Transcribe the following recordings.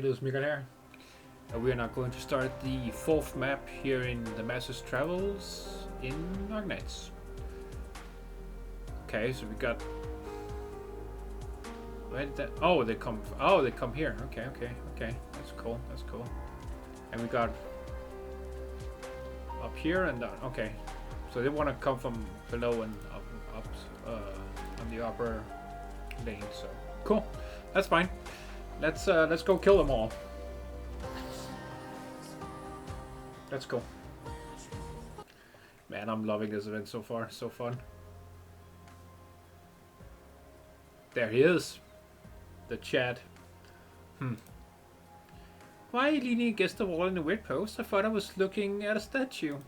FrostyMikhail here. We are now going to start the fourth map here in the Master's Travels in Arknights. Okay, so we got. Where did that? Oh, they come. Oh, they come here. Okay. That's cool. And we got up here and down. Okay, so they want to come from below and up on the upper lane. So cool. That's fine. Let's go kill them all. Let's go. Man, I'm loving this event so far. So fun. There he is. The Chad. Why are you leaning against the wall in a weird pose? I thought I was looking at a statue.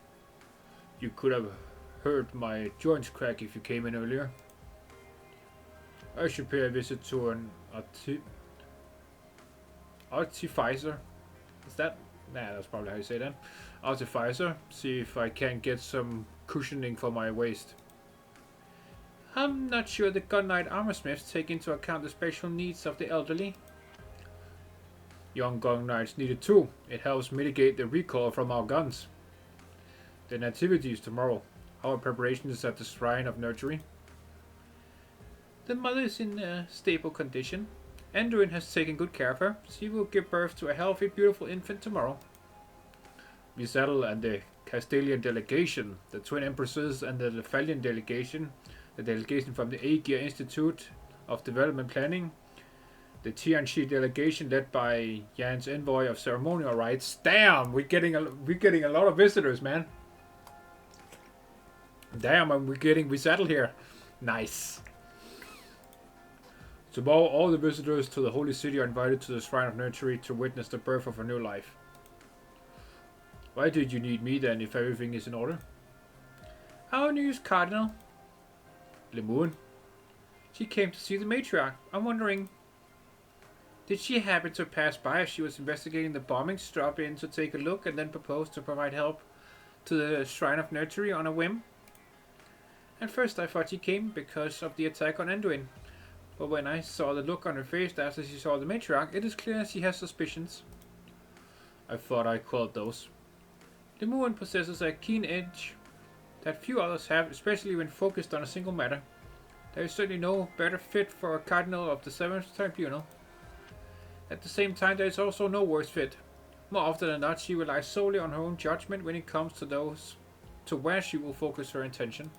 You could have heard my joints crack if you came in earlier. I should pay a visit to an artificer. Is that? Nah, that's probably how you say that. Artificer. See if I can get some cushioning for my waist. I'm not sure the gun knight armorsmiths take into account the special needs of the elderly. Young gun knights need it too. It helps mitigate the recoil from our guns. The nativity is tomorrow. Our preparation is at the shrine of Nurtury. The mother is in a stable condition. Andoain has taken good care of her. She will give birth to a healthy, beautiful infant tomorrow. Vizettel and the Castilian delegation, the twin empresses and the Lefalian delegation, the delegation from the Aegir Institute of Development Planning, the Tianchi delegation led by Jan's envoy of ceremonial rites. Damn, we're getting a lot of visitors, man. Damn, and we're getting Vizettel here. Nice. Tomorrow, all the visitors to the holy city are invited to the shrine of Nurtury to witness the birth of a new life. Why did you need me then, if everything is in order? Our news cardinal, Lemuen. She came to see the matriarch. I'm wondering, did she happen to pass by as she was investigating the bombings, drop in to take a look, and then propose to provide help to the shrine of Nurtury on a whim? At first I thought she came because of the attack on Andoain. But when I saw the look on her face after she saw the matriarch, it is clear she has suspicions. I thought I called those. Lemuen possesses a keen edge that few others have, especially when focused on a single matter. There is certainly no better fit for a cardinal of the 7th Tribunal. At the same time, there is also no worse fit. More often than not, she relies solely on her own judgment when it comes to where she will focus her attention.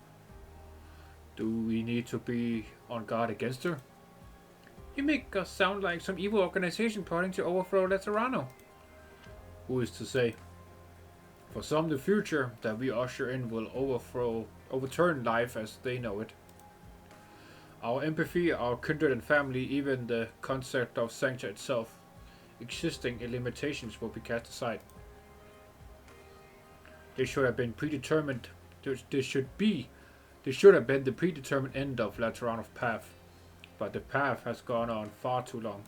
Do we need to be on guard against her? You make us sound like some evil organization plotting to overthrow Laterano. Who is to say? For some, the future that we usher in will overturn life as they know it. Our empathy, our kindred and family, even the concept of sanctuary itself, existing limitations will be cast aside. They should have been predetermined. This should have been the predetermined end of Laterano's path, but the path has gone on far too long.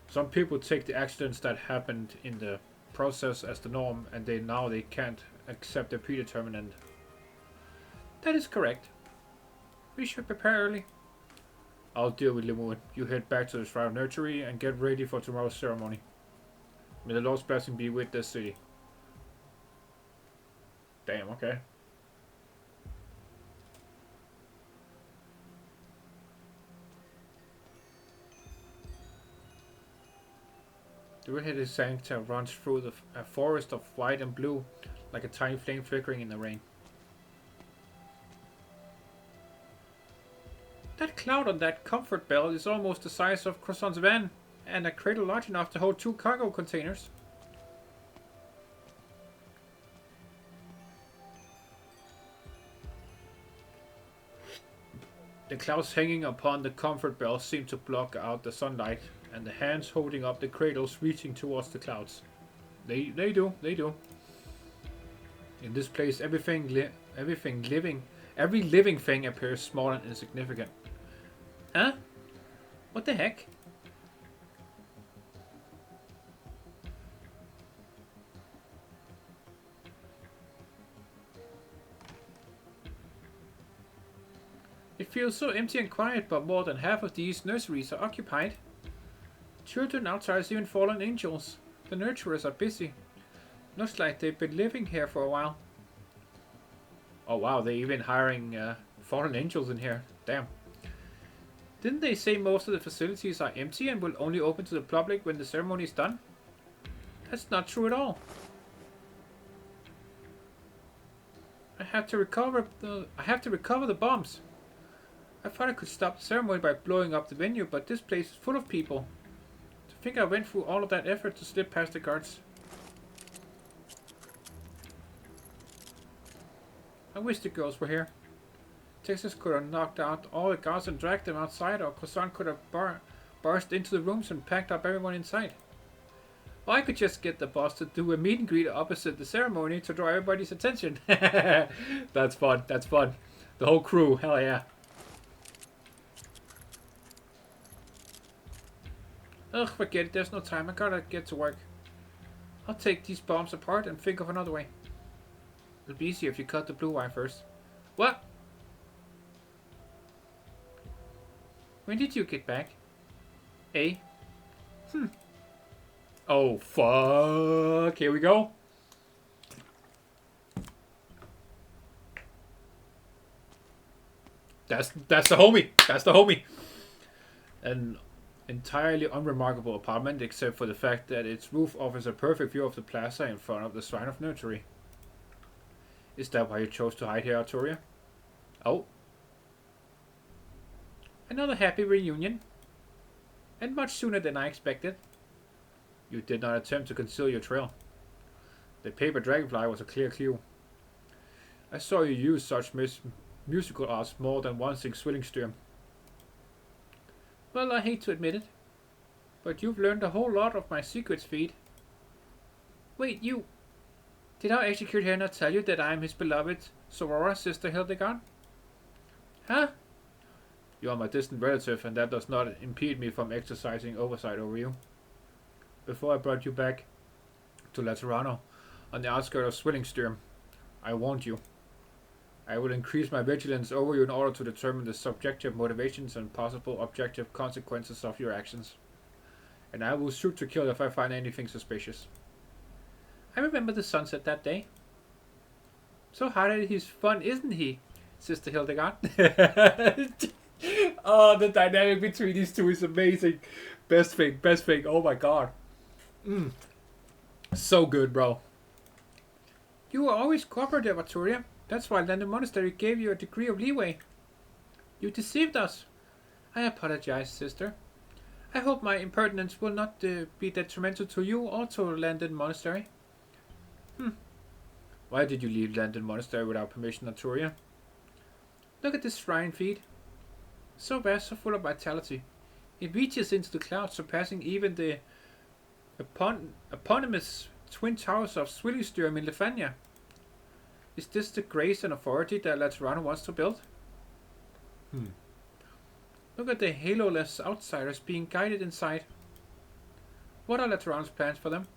Some people take the accidents that happened in the process as the norm, and they can't accept the predetermined end. That is correct. We should prepare early. I'll deal with Lemuen. You head back to the shrine of Nurtury and get ready for tomorrow's ceremony. May the Lord's blessing be with this city. Damn, okay. The red-headed sancta runs through a forest of white and blue, like a tiny flame flickering in the rain. That cloud on that comfort belt is almost the size of Croissant's van, and a cradle large enough to hold 2 cargo containers. The clouds hanging upon the comfort belt seem to block out the sunlight, and the hands holding up the cradles reaching towards the clouds. They do. In this place, every living thing appears small and insignificant. Huh? What the heck? It feels so empty and quiet, but more than half of these nurseries are occupied. Children outsiders, even fallen angels. The nurturers are busy. Looks like they've been living here for a while. Oh wow, they're even hiring fallen angels in here. Damn. Didn't they say most of the facilities are empty and will only open to the public when the ceremony is done? That's not true at all. I have to recover the bombs. I thought I could stop the ceremony by blowing up the venue, but this place is full of people. To think I went through all of that effort to slip past the guards. I wish the girls were here. Texas could have knocked out all the guards and dragged them outside, or Croissant could have burst into the rooms and packed up everyone inside. Or I could just get the boss to do a meet and greet opposite the ceremony to draw everybody's attention. That's fun, that's fun. The whole crew, hell yeah. Ugh, forget it, there's no time, I gotta get to work. I'll take these bombs apart and think of another way. It'll be easier if you cut the blue wire first. What? When did you get back? Eh? Oh, fuck. Here we go. That's the homie. That's the homie. An entirely unremarkable apartment, except for the fact that its roof offers a perfect view of the plaza in front of the Shrine of Nurtury. Is that why you chose to hide here, Arturia? Oh. Another happy reunion. And much sooner than I expected. You did not attempt to conceal your trail. The paper dragonfly was a clear clue. I saw you use such musical arts more than once in Swillingstyrm. Well, I hate to admit it, but you've learned a whole lot of my secrets, Feed. Wait, you... Did our execute here not tell you that I am his beloved Sorora, Sister Hildegard? Huh? You are my distant relative, and that does not impede me from exercising oversight over you. Before I brought you back to Laterano, on the outskirts of Swillingstyrm, I warned you. I will increase my vigilance over you in order to determine the subjective motivations and possible objective consequences of your actions. And I will shoot to kill if I find anything suspicious. I remember the sunset that day. So hard he's fun, isn't he, Sister Hildegard? Oh, the dynamic between these two is amazing. Best thing, oh my god. So good, bro. You were always cooperative, Arturia. That's why London Monastery gave you a degree of leeway. You deceived us. I apologize, sister. I hope my impertinence will not be detrimental to you or to London Monastery. Why did you leave London Monastery without permission, Arturia? Look at this shrine, Feed. So vast, so full of vitality. It reaches into the clouds, surpassing even the eponymous twin towers of Swillingstyrm in Lefania. Is this the grace and authority that Laterano wants to build? Look at the halo-less outsiders being guided inside. What are Laterano's plans for them?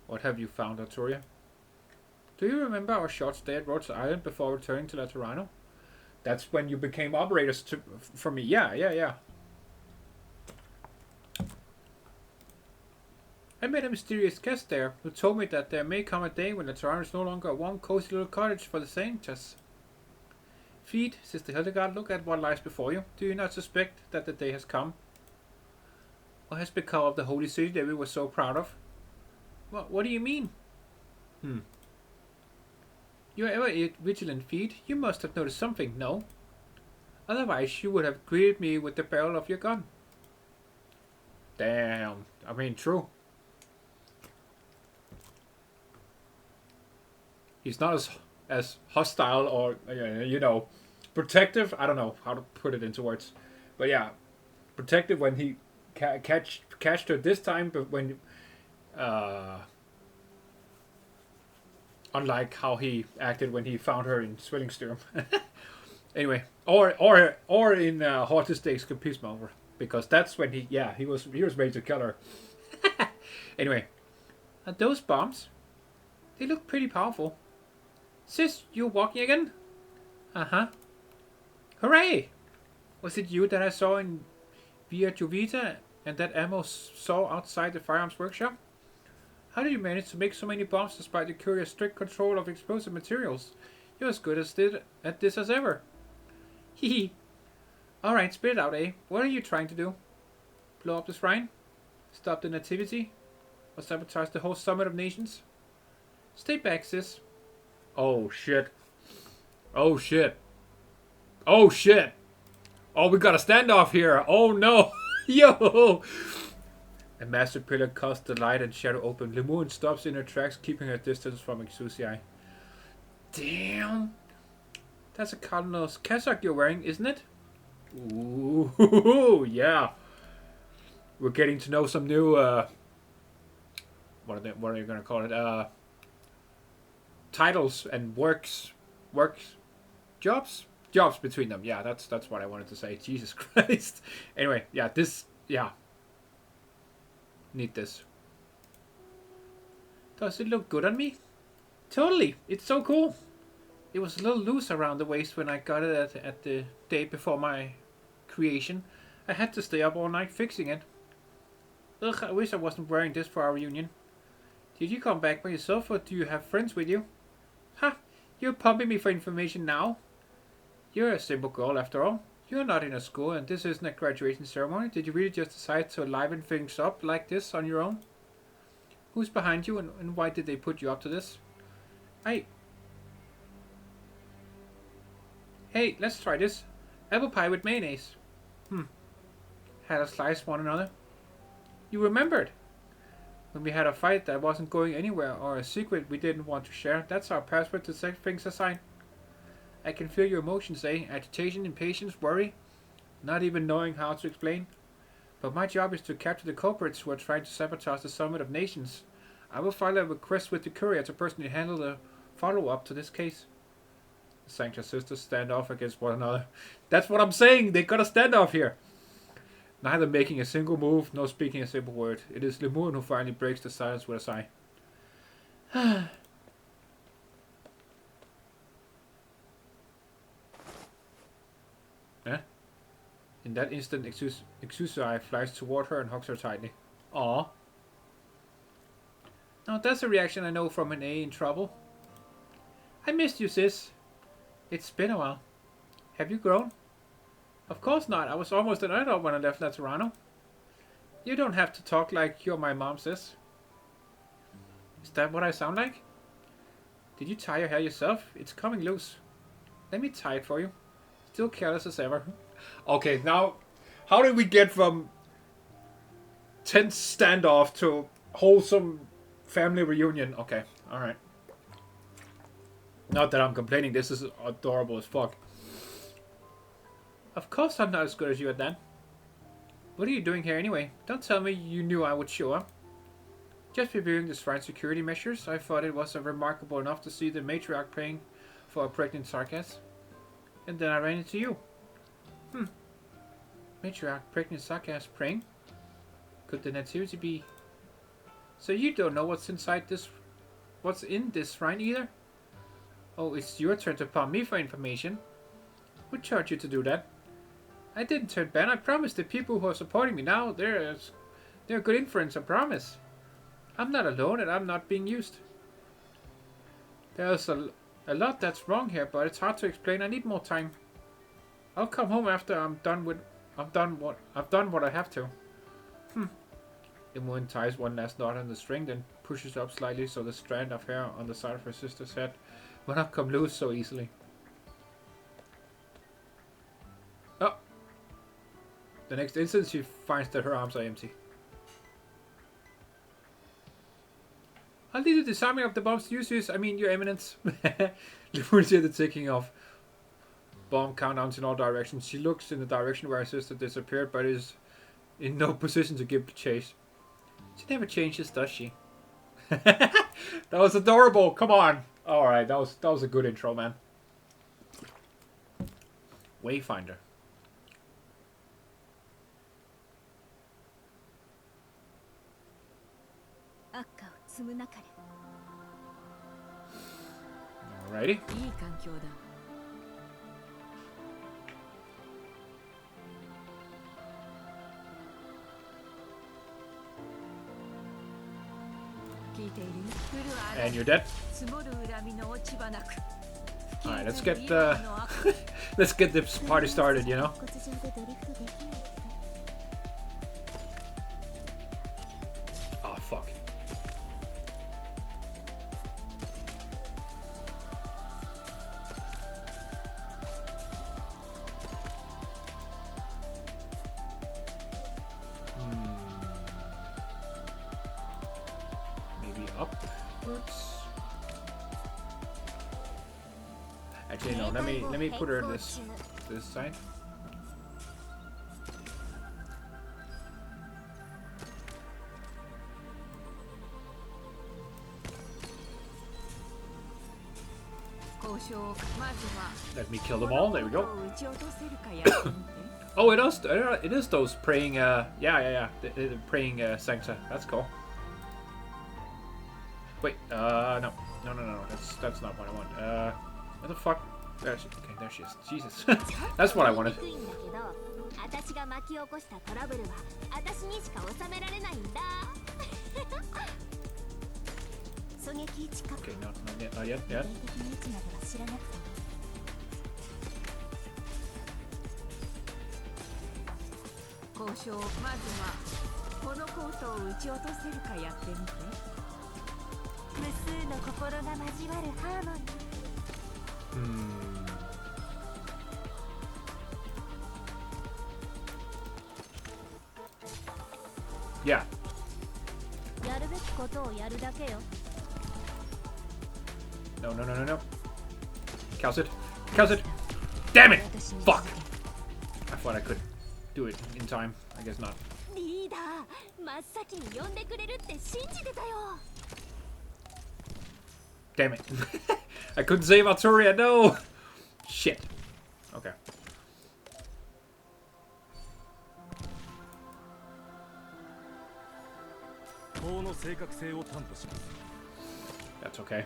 What have you found, Arturia? Do you remember our short stay at Rhodes Island before returning to Laterano? That's when you became operators for me. Yeah. I met a mysterious guest there who told me that there may come a day when Laterano is no longer a warm, cozy little cottage for the Saints. Feed, Sister Hildegard, look at what lies before you. Do you not suspect that the day has come? Or has become of the holy city that we were so proud of? What do you mean? You are ever vigilant, Feed. You must have noticed something, no? Otherwise you would have greeted me with the barrel of your gun. Damn. I mean, true. He's not as hostile or, you know, protective. I don't know how to put it into words. But yeah, protective when he catched her this time, but when... unlike how he acted when he found her in Swillingstyrm. Anyway, or in Hortus de Escapismo, because that's when he was ready to kill her. Anyway, those bombs, they look pretty powerful. Sis, you walking again? Hooray! Was it you that I saw in Via Jovita And that Amos saw outside the firearms workshop? How did you manage to make so many bombs despite the curious strict control of explosive materials? You're as good at this as ever. Hehe. Alright, spit it out, eh? What are you trying to do? Blow up the shrine? Stop the nativity? Or sabotage the whole summit of nations? Stay back, sis. Oh shit. Oh shit. Oh shit. Oh, we got a standoff here. Oh no. Yo. A massive pillar cuts the light and shadow open. Lemuen stops in her tracks, keeping her distance from Exusiai. Damn. That's a cardinal's cassock you're wearing, isn't it? Ooh, yeah. We're getting to know some new, what are you gonna call it? Titles and works, jobs between them. Yeah, that's what I wanted to say. Jesus Christ. Anyway, yeah, need this. Does it look good on me? Totally. It's so cool. It was a little loose around the waist when I got it at the day before my creation. I had to stay up all night fixing it. Ugh, I wish I wasn't wearing this for our reunion. Did you come back by yourself or do you have friends with you? Ha! You're pumping me for information now. You're a simple girl after all. You're not in a school and this isn't a graduation ceremony. Did you really just decide to liven things up like this on your own? Who's behind you and why did they put you up to this? Hey, let's try this. Apple pie with mayonnaise. Had us slice one another. You remembered. When we had a fight that wasn't going anywhere or a secret we didn't want to share, that's our password to set things aside. I can feel your emotions, eh? Agitation, impatience, worry. Not even knowing how to explain. But my job is to capture the culprits who are trying to sabotage the Summit of Nations. I will file a request with the courier to personally handle the follow-up to this case. The Sanctia sisters stand off against one another. That's what I'm saying! They got a standoff here! Neither making a single move, nor speaking a simple word. It is Lemuen who finally breaks the silence with a sigh. Eh? In that instant, Exusiai flies toward her and hugs her tightly. Aww. Now that's a reaction I know from an A in trouble. I missed you, sis. It's been a while. Have you grown? Of course not. I was almost an adult when I left Laterano. You don't have to talk like you're my mom, sis. Is that what I sound like? Did you tie your hair yourself? It's coming loose. Let me tie it for you. Still careless as ever. Okay, now, how did we get from tense standoff to wholesome family reunion? Okay, alright. Not that I'm complaining, this is adorable as fuck. Of course I'm not as good as you at that. What are you doing here anyway? Don't tell me you knew I would show up. Just reviewing the shrine security measures, I thought it was remarkable enough to see the matriarch praying for a pregnant Sarkaz. And then I ran into you. Matriarch, pregnant Sarkaz praying? Could the nativity be... So you don't know what's inside this... What's in this shrine either? Oh, it's your turn to pump me for information. Who charged you to do that? I didn't turn bad. I promise the people who are supporting me now, they're good inference, I promise. I'm not alone and I'm not being used. There's a lot that's wrong here, but it's hard to explain. I need more time. I'll come home after I've done what I have to. Lemuen ties one last knot on the string, then pushes up slightly so the strand of hair on the side of her sister's head will not come loose so easily. Oh! The next instant she finds that her arms are empty. I'll leave the disarming of the bombs to use, I mean, your eminence. Lemuen hears the ticking of bomb countdowns in all directions. She looks in the direction where her sister disappeared, but is in no position to give chase. She never changes, does she? That was adorable. Come on. All right, that was a good intro, man. Wayfinder. Alrighty. And you're dead. Alright, let's get let's get this party started, you know? Oh fuck. Maybe upwards. Actually, no. Let me put her this side. Let me kill them all. There we go. Oh, it is those praying. Yeah. The praying sancta. That's cool. Wait. No. That's not what I want. What the fuck? There she, okay, there she is. Jesus. That's what I wanted. Okay, not yet. Yeah. No. Cast it. Damn it! Fuck! I thought I could do it in time. I guess not. Damn it. I couldn't save Arturia, no! Shit. Okay. That's okay.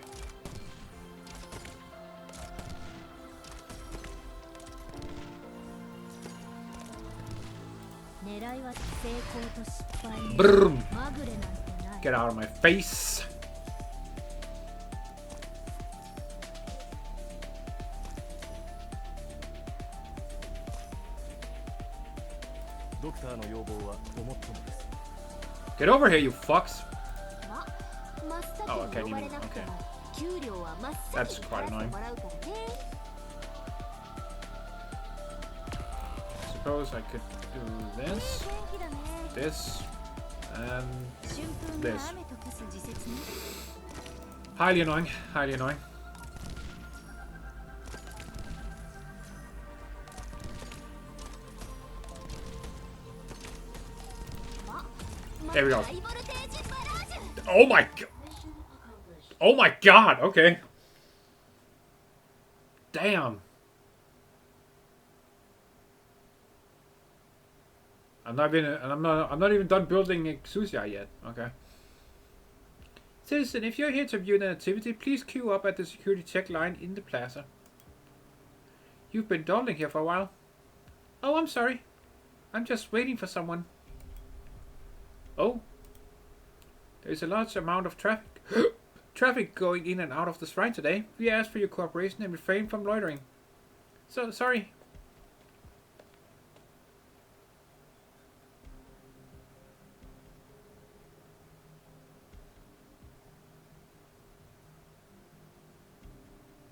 Brrm. Get out of my face. Get over here, you fucks. Oh, I can't even. Okay. That's quite annoying. I suppose I could do this, and this. Highly annoying. There we go. Oh my god. Oh my god. Okay. Damn. I'm not even done building Exusiai yet. Okay. Citizen, if you're here to view an activity, please queue up at the security check line in the plaza. You've been dawdling here for a while. Oh, I'm sorry. I'm just waiting for someone. Oh. There's a large amount of traffic going in and out of the shrine today. We ask for your cooperation and refrain from loitering. So, sorry.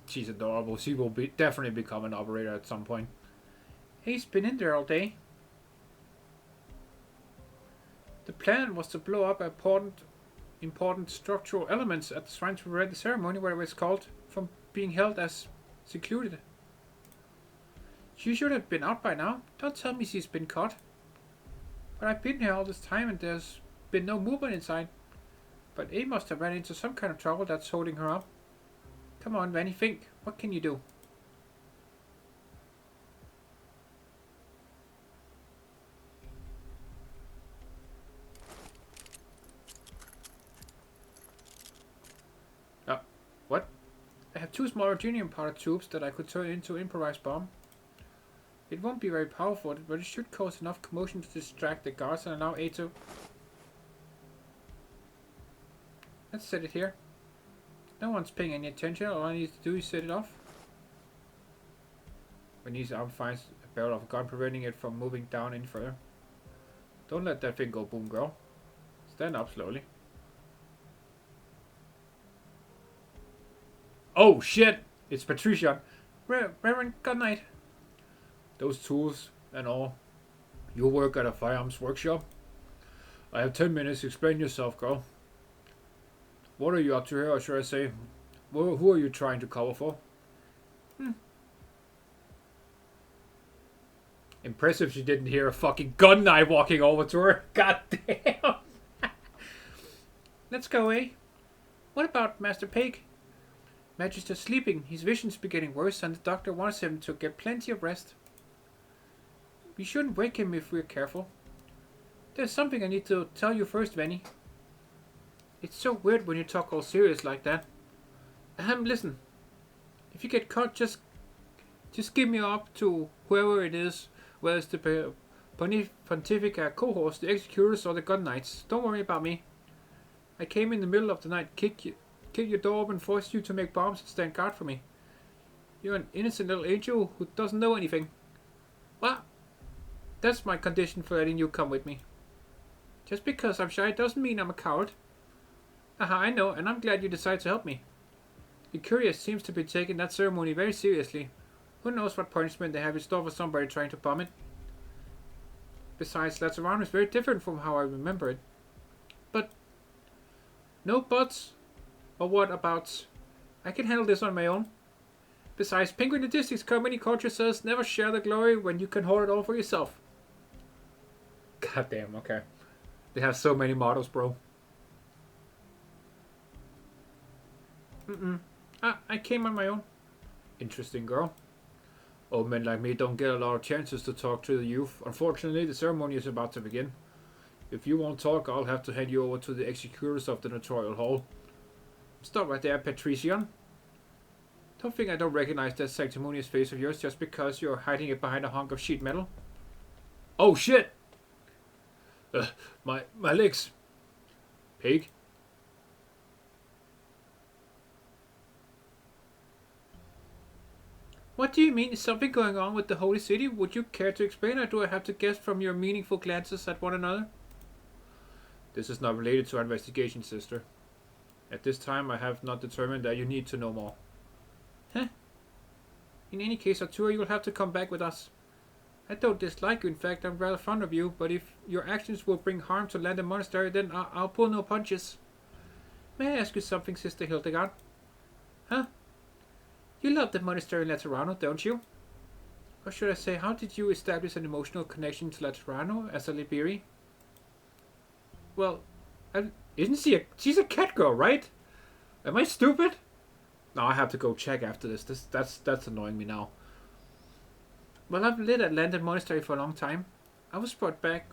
She's adorable. She will definitely become an operator at some point. He's been in there all day. The plan was to blow up important structural elements at the shrine to prevent the ceremony, whatever it's called, from being held as secluded. She should have been out by now. Don't tell me she's been caught. But I've been here all this time and there's been no movement inside. But Amos must have ran into some kind of trouble that's holding her up. Come on, Vanny, think. What can you do? What? I have 2 small uranium powder tubes that I could turn into an improvised bomb. It won't be very powerful, but it should cause enough commotion to distract the guards and allow A to... Let's set it here. No one's paying any attention. All I need to do is set it off. When his arm finds a barrel of a gun, preventing it from moving down any further. Don't let that thing go boom, girl. Stand up slowly. Oh shit! It's Patrizion. Reverend Arknight. Those tools and all. You work at a firearms workshop? I have 10 minutes. Explain yourself, girl. What are you up to here, or should I say, who are you trying to cover for? Impressive she didn't hear a fucking gun knife walking over to her. God damn. Let's go, eh? What about Master Pig? Magister's sleeping. His vision's getting worse, and the doctor wants him to get plenty of rest. We shouldn't wake him if we're careful. There's something I need to tell you first, Venny. It's so weird when you talk all serious like that. Listen. If you get caught, just give me up to whoever it is, whether it's the Pontifica cohorts, the Executors, or the Arknights. Don't worry about me. I came in the middle of the night, kick your door open, forced you to make bombs and stand guard for me. You're an innocent little angel who doesn't know anything. Well, that's my condition for letting you come with me. Just because I'm shy doesn't mean I'm a coward. Aha, I know, and I'm glad you decided to help me. The Curious seems to be taking that ceremony very seriously. Who knows what punishment they have in store for somebody trying to bomb it. Besides, Laterano is very different from how I remember it. But, no buts, or what abouts. I can handle this on my own. Besides, Penguin Logistics Company culture says never share the glory when you can hold it all for yourself. God damn, okay. They have so many models, bro. I came on my own. Interesting girl. Old men like me don't get a lot of chances to talk to the youth. Unfortunately, the ceremony is about to begin. If you won't talk, I'll have to hand you over to the executors of the Notarial Hall. Stop right there, Patrizion. Don't think I don't recognize that sanctimonious face of yours just because you're hiding it behind a hunk of sheet metal. Oh shit! My legs. Pig? What do you mean? Is something going on with the Holy City? Would you care to explain, or do I have to guess from your meaningful glances at one another? This is not related to our investigation, sister. At this time, I have not determined that you need to know more. Huh? In any case, Arturo, you'll have to come back with us. I don't dislike you, in fact, I'm rather fond of you, but if your actions will bring harm to London Monastery, then I'll pull no punches. May I ask you something, Sister Hildegard? Huh? You love the monastery in Laterano, don't you? Or should I say, how did you establish an emotional connection to Laterano as a Liberi? Well, isn't she she's a cat girl, right? Am I stupid? No, I have to go check after this. That's annoying me now. Well, I've lived at London Monastery for a long time. I was brought back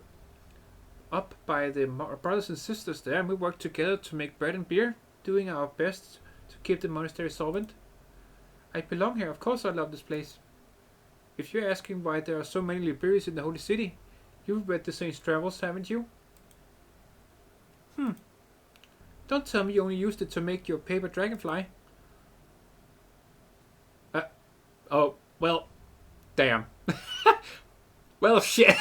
up by the brothers and sisters there, and we worked together to make bread and beer, doing our best to keep the monastery solvent. I belong here, of course I love this place. If you're asking why there are so many Liberis in the Holy City, you've read the Saint's Travels, haven't you? Don't tell me you only used it to make your paper dragonfly. Oh, well, damn. Well, shit.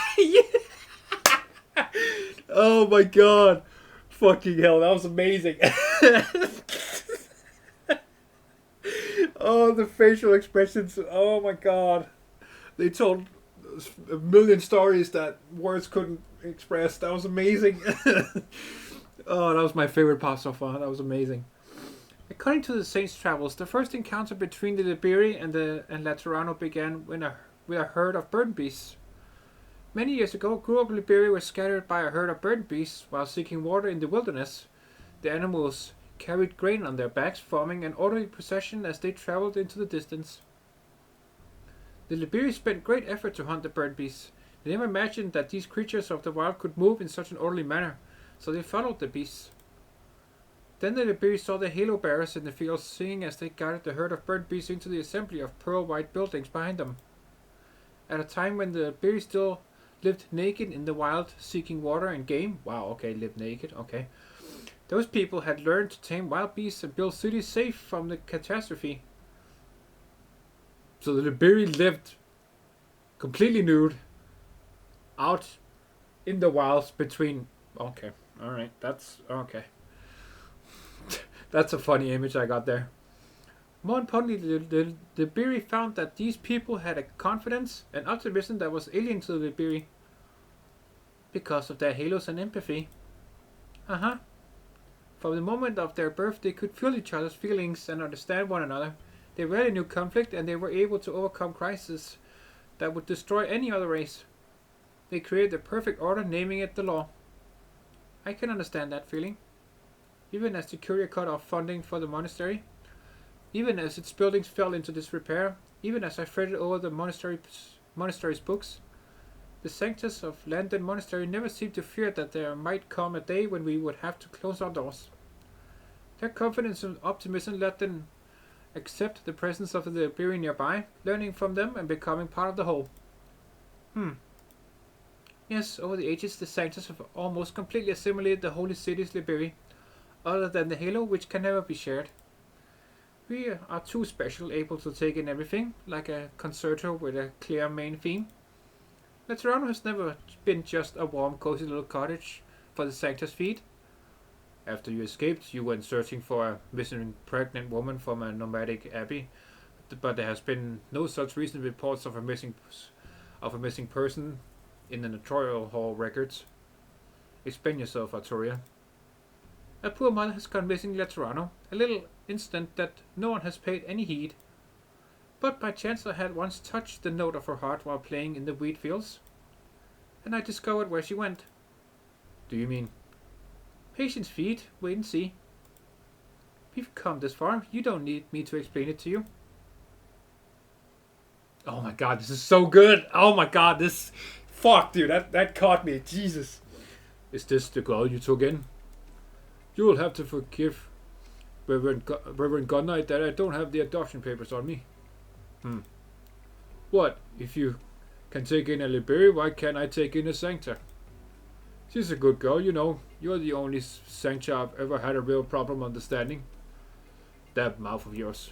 Oh my god. Fucking hell, that was amazing. Oh, the facial expressions. Oh my god. They told a million stories that words couldn't express. That was amazing. Oh, that was my favorite part so far. That was amazing. According to the Saint's Travels, the first encounter between the Liberi and Laterano began with a herd of burden beasts. Many years ago, a group of Liberi were scattered by a herd of burden beasts while seeking water in the wilderness. The animals carried grain on their backs, forming an orderly procession as they traveled into the distance. The Liberi spent great effort to hunt the burden beasts. They never imagined that these creatures of the wild could move in such an orderly manner, so they followed the beasts. Then the Liberi saw the halo bearers in the fields singing as they guided the herd of burden beasts into the assembly of pearl-white buildings behind them. At a time when the Liberi still lived naked in the wild, seeking water and game. Wow, okay, lived naked, okay. Those people had learned to tame wild beasts and build cities safe from the catastrophe. So the Liberi lived completely nude out in the wilds between. Okay, alright, that's okay. That's a funny image I got there. More importantly, the Liberi found that these people had a confidence and optimism that was alien to the Liberi because of their halos and empathy. From the moment of their birth, they could feel each other's feelings and understand one another. They rarely knew conflict, and they were able to overcome crises that would destroy any other race. They created the perfect order, naming it the law. I can understand that feeling. Even as the courier cut off funding for the monastery, even as its buildings fell into disrepair, even as I fretted over the monastery's books, the sanctus of Landen Monastery never seemed to fear that there might come a day when we would have to close our doors. Their confidence and optimism let them accept the presence of the Liberi nearby, learning from them and becoming part of the whole. Yes, over the ages the sanctus have almost completely assimilated the holy city's Liberi, other than the halo which can never be shared. We are too special, able to take in everything, like a concerto with a clear main theme. Laterano has never been just a warm, cozy little cottage for the Sanctus feet. After you escaped, you went searching for a missing pregnant woman from a nomadic abbey, but there has been no such recent reports of a missing person in the notarial hall records. Explain yourself, Arturia. A poor mother has gone missing in Laterano, a little incident that no one has paid any heed. But by chance I had once touched the note of her heart while playing in the wheat fields, and I discovered where she went. Do you mean? Patience, feet, wait and see. We've come this far, you don't need me to explain it to you. Oh my god, this is so good! Oh my god, this... Fuck, dude, that caught me, Jesus. Is this the girl you took in? You will have to forgive Reverend Godknight that I don't have the adoption papers on me. What? If you can take in a Liberi, why can't I take in a Sancta? She's a good girl, you know. You're the only Sancta I've ever had a real problem understanding. That mouth of yours.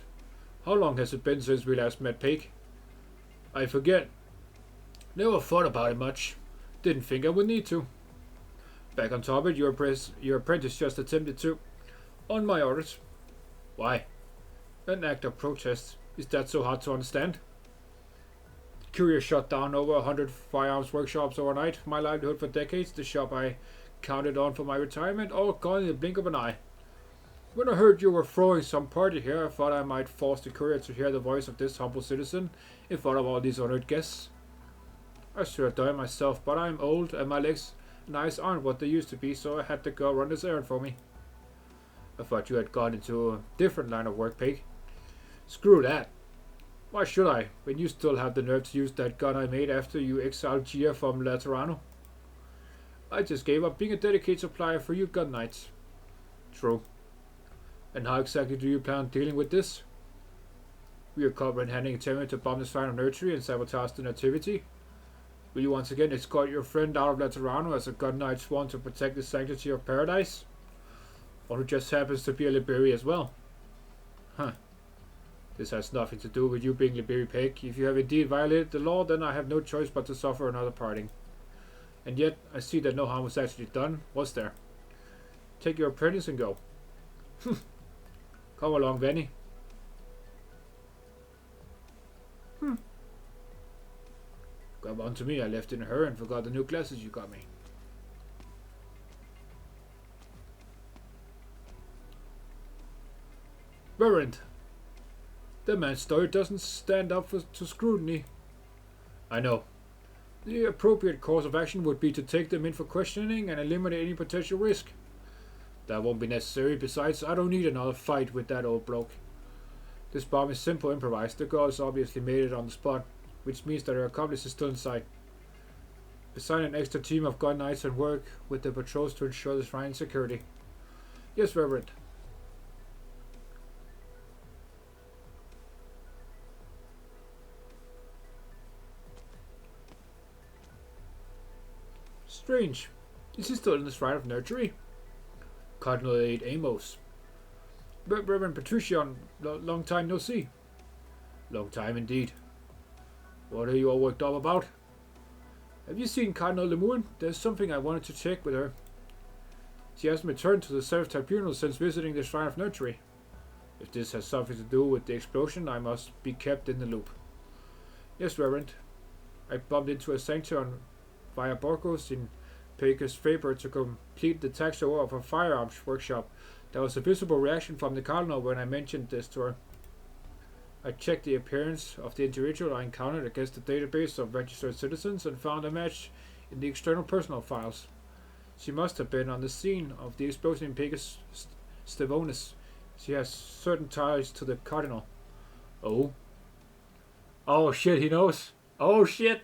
How long has it been since we last met, Pig? I forget. Never thought about it much. Didn't think I would need to. Back on top of it, your apprentice just attempted to. On my orders. Why? An act of protest. Is that so hard to understand? Courier shut down over 100 firearms workshops overnight. My livelihood for decades, the shop I counted on for my retirement, all gone in the blink of an eye. When I heard you were throwing some party here, I thought I might force the courier to hear the voice of this humble citizen in front of all these honored guests. I should have done it myself, but I'm old and my legs and eyes aren't what they used to be, so I had the girl run this errand for me. I thought you had gone into a different line of work, Pig. Screw that. Why should I, when you still have the nerve to use that gun I made after you exiled Gia from Laterano? I just gave up being a dedicated supplier for you gun knights. True. And how exactly do you plan on dealing with this? We are comprehending attempt to bomb the shrine of Nurtury and sabotage the nativity. Will you once again escort your friend out of Laterano as a gun knight sworn to protect the sanctity of paradise? Or who just happens to be a Liberi as well? Huh. This has nothing to do with you being Liberi, Peg. If you have indeed violated the law, then I have no choice but to suffer another parting. And yet, I see that no harm was actually done, was there? Take your apprentice and go. Come along, Venny. Grab onto me, I left in a hurry and forgot the new glasses you got me. Reverend, the man's story doesn't stand up to scrutiny. I know. The appropriate course of action would be to take them in for questioning and eliminate any potential risk. That won't be necessary. Besides, I don't need another fight with that old bloke. This bomb is simple improvised. The girl has obviously made it on the spot, which means that her accomplice is still inside. Assign an extra team of gun knights and work with the patrols to ensure the shrine's security. Yes, Reverend. Strange. Is he still in the shrine of Nurtury? Cardinal Aid Amos. Reverend Patrizion, long time no see. Long time indeed. What are you all worked up about? Have you seen Cardinal Lemuen? There's something I wanted to check with her. She hasn't returned to the Seraph Tribunal since visiting the Shrine of Nurtury. If this has something to do with the explosion, I must be kept in the loop. Yes, Reverend. I bumped into a sanctuary via Borgos in Peka's favor to complete the takeover of a firearms workshop. There was a visible reaction from the Cardinal when I mentioned this to her. I checked the appearance of the individual I encountered against the database of registered citizens and found a match in the external personal files. She must have been on the scene of the explosion in Peka's Stavonis. She has certain ties to the Cardinal. Oh? Oh shit, he knows. Oh shit!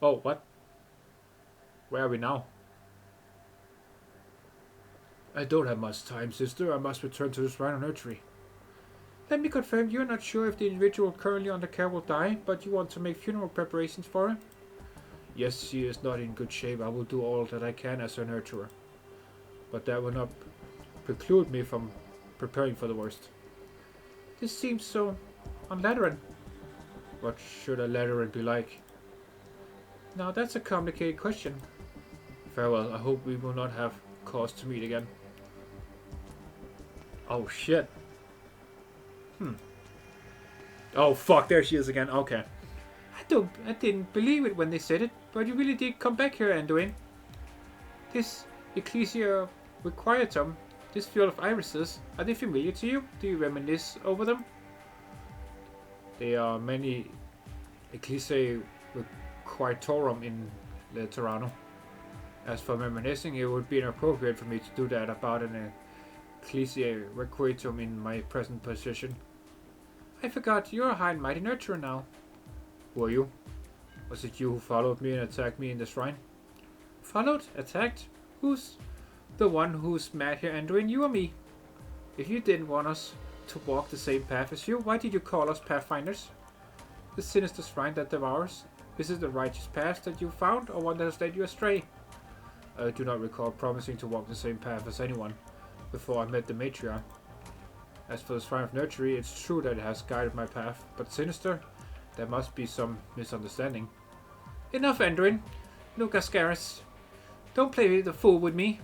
Oh, what? Where are we now? I don't have much time, sister. I must return to the Shrine of Nurtury. Let me confirm, you're not sure if the individual currently under care will die, but you want to make funeral preparations for her? Yes, she is not in good shape. I will do all that I can as her nurturer. But that will not preclude me from preparing for the worst. This seems so unlateran. What should a lateran be like? Now that's a complicated question. Farewell, I hope we will not have cause to meet again. Oh shit. Oh fuck, there she is again. Okay. I didn't believe it when they said it, but you really did come back here, Andoain. This Ecclesia Requietum, this field of irises, are they familiar to you? Do you reminisce over them? There are many Ecclesiae Requietorum in Laterano. As for reminiscing, it would be inappropriate for me to do that about an Ecclesia Requietum in my present position. I forgot, you're a high and mighty nurturer now. Who are you? Was it you who followed me and attacked me in the shrine? Followed? Attacked? Who's the one who's mad here, Andoain? You or me? If you didn't want us to walk the same path as you, why did you call us pathfinders? The sinister shrine that devours? Is it the righteous path that you found, or one that has led you astray? I do not recall promising to walk the same path as anyone before I met the matriarch. As for the Shrine of Nurtury, it's true that it has guided my path, but sinister? There must be some misunderstanding. Enough, Andoain. No Gascaris. Don't play the fool with me.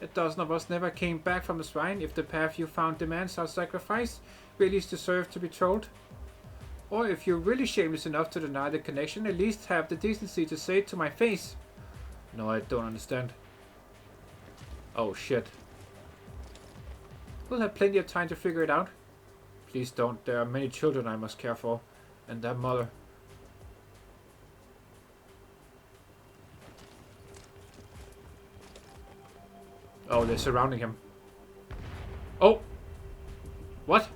A dozen of us never came back from the shrine. If the path you found demands our sacrifice, we at least deserve to be trolled. Or if you're really shameless enough to deny the connection, at least have the decency to say it to my face. No, I don't understand. Oh shit. We'll have plenty of time to figure it out. Please don't. There are many children I must care for. And their mother. Oh, they're surrounding him. Oh! What?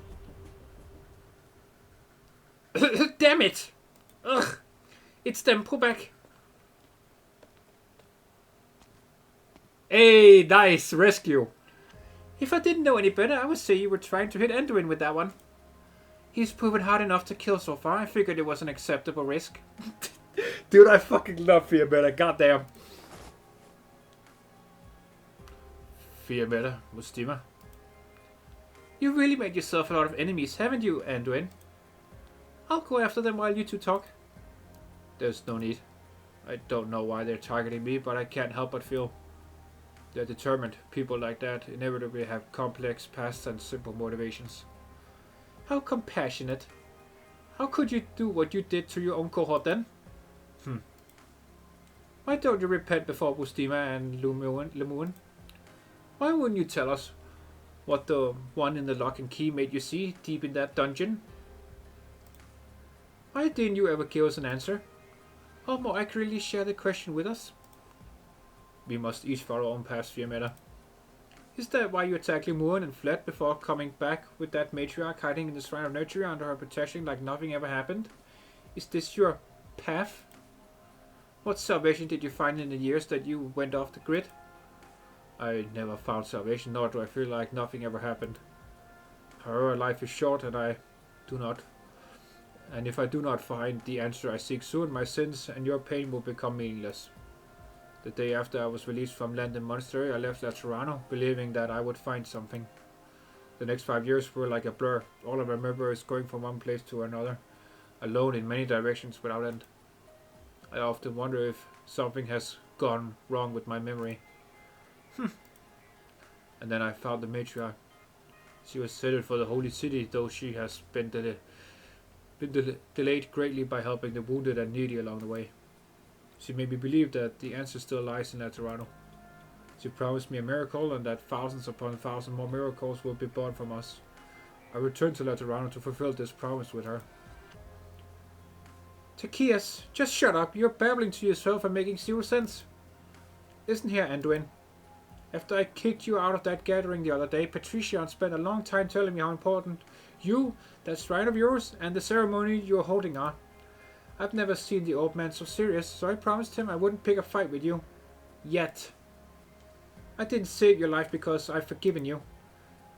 Damn it! Ugh! It's them, pull back! Hey, nice! Rescue! If I didn't know any better, I would say you were trying to hit Andoain with that one. He's proven hard enough to kill so far. I figured it was an acceptable risk. Dude, I fucking love Fear Meta. Goddamn. Fear Meta, Mustima. You really made yourself a lot of enemies, haven't you, Andoain? I'll go after them while you two talk. There's no need. I don't know why they're targeting me, but I can't help but feel they're determined. People like that inevitably have complex pasts and simple motivations. How compassionate. How could you do what you did to your own cohort then? Why don't you repent before Mustima and Lemuen? Why wouldn't you tell us what the one in the lock and key made you see deep in that dungeon? Why didn't you ever give us an answer? Or more accurately share the question with us? We must each follow our own paths, Fear Meta. Is that why you attacked Lemuen and fled before coming back with that matriarch hiding in the Shrine of Nurtury under her protection like nothing ever happened? Is this your path? What salvation did you find in the years that you went off the grid? I never found salvation, nor do I feel like nothing ever happened. However, life is short and if I do not find the answer I seek soon, my sins and your pain will become meaningless. The day after I was released from London Monastery, I left Laterano, believing that I would find something. The next 5 years were like a blur. All I remember is going from one place to another, alone in many directions without end. I often wonder if something has gone wrong with my memory. And then I found the matriarch. She was headed for the holy city, though she has been delayed greatly by helping the wounded and needy along the way. She made me believe that the answer still lies in Laterano. She promised me a miracle and that thousands upon thousands more miracles will be born from us. I returned to Laterano to fulfill this promise with her. Takias, just shut up. You're babbling to yourself and making zero sense. Listen here, Andoain. After I kicked you out of that gathering the other day, Patrizion spent a long time telling me how important you, that shrine of yours, and the ceremony you are holding are. I've never seen the old man so serious, so I promised him I wouldn't pick a fight with you. Yet. I didn't save your life because I've forgiven you.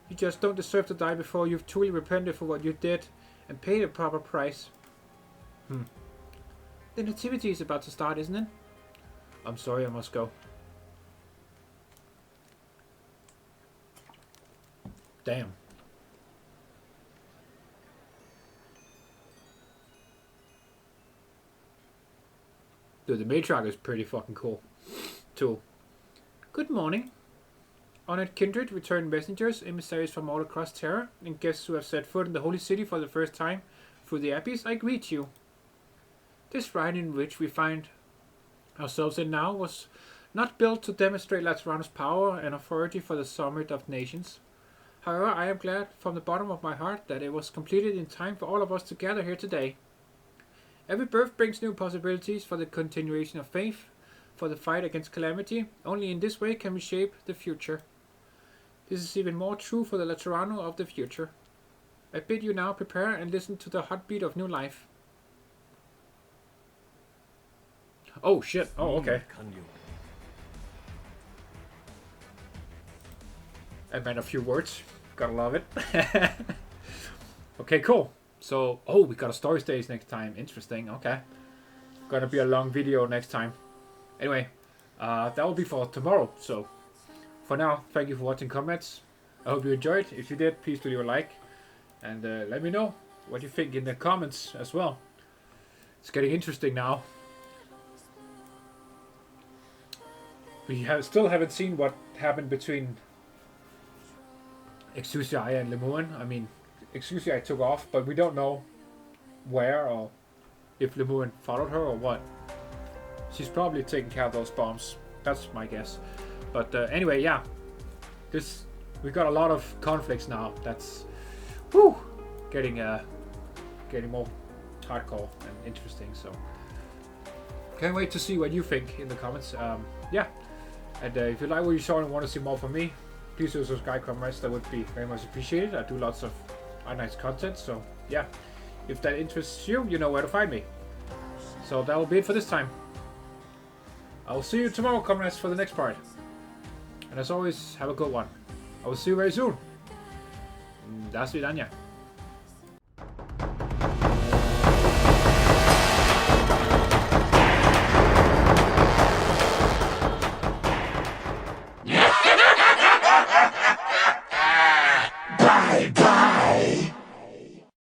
You just don't deserve to die before you've truly repented for what you did and paid a proper price. The nativity is about to start, isn't it? I'm sorry, I must go. Damn. Dude, the matriarch is pretty fucking cool, too. Good morning. Honored kindred, returned messengers, emissaries from all across Terra, and guests who have set foot in the holy city for the first time through the abbeys, I greet you. This shrine in which we find ourselves in now was not built to demonstrate Laterano's power and authority for the summit of nations. However, I am glad from the bottom of my heart that it was completed in time for all of us to gather here today. Every birth brings new possibilities for the continuation of faith, for the fight against calamity. Only in this way can we shape the future. This is even more true for the Laterano of the future. I bid you now prepare and listen to the heartbeat of new life. Oh shit, oh okay. I meant a few words. Gotta love it. Okay, cool. So, oh, we got a story stage next time. Interesting, okay. Gonna be a long video next time. Anyway, that will be for tomorrow. So, for now, thank you for watching comments. I hope you enjoyed. If you did, please do leave a like. And let me know what you think in the comments as well. It's getting interesting now. We still haven't seen what happened between Exusiai and Lemuen. I mean, Exusiai took off, but we don't know where or if Lemuen followed her or what. She's probably taking care of those bombs. That's my guess. But anyway, yeah. We got a lot of conflicts now. That's getting more hardcore and interesting. So can't wait to see what you think in the comments. Yeah. And if you like what you saw and want to see more from me, please do subscribe, comrades. That would be very much appreciated. I do lots of Arknights content, so yeah. If that interests you, you know where to find me. So that will be it for this time. I will see you tomorrow, comrades, for the next part. And as always, have a good one. I will see you very soon. Das vidania.